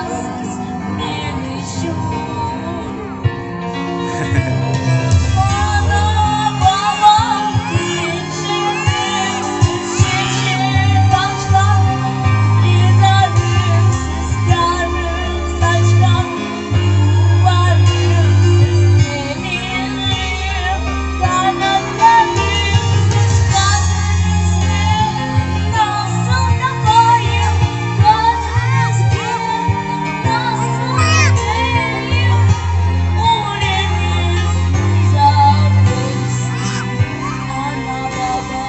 Sensiz meşhur. Ana babam kimsesiz şişir kaçkan, lidarımsız yarım saçkan, yuvarımsız emirliyim, kanatlarımsız kadınızım, nasıl yapayım, kadınız gibi nasıl yapayım, uğrunuz uzak olsun ana baba.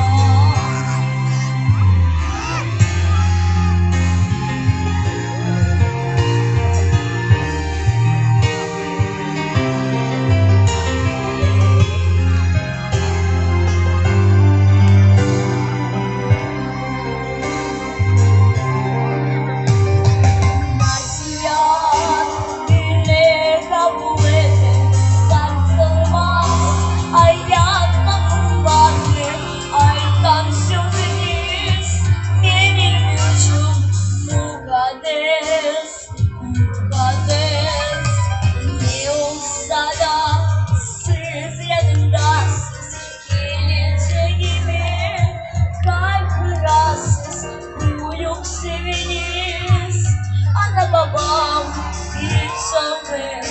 Nasihat dinle kabul edin, sarsılmaz ayakta kuvvetli, aydan şüpheniz benim gücüm mukaddes, mukaddes. Ne olsa da siz yanımdasınız, geleceğimi kaygırasız, uyuk seviniz. Ana babam hiç sormayın.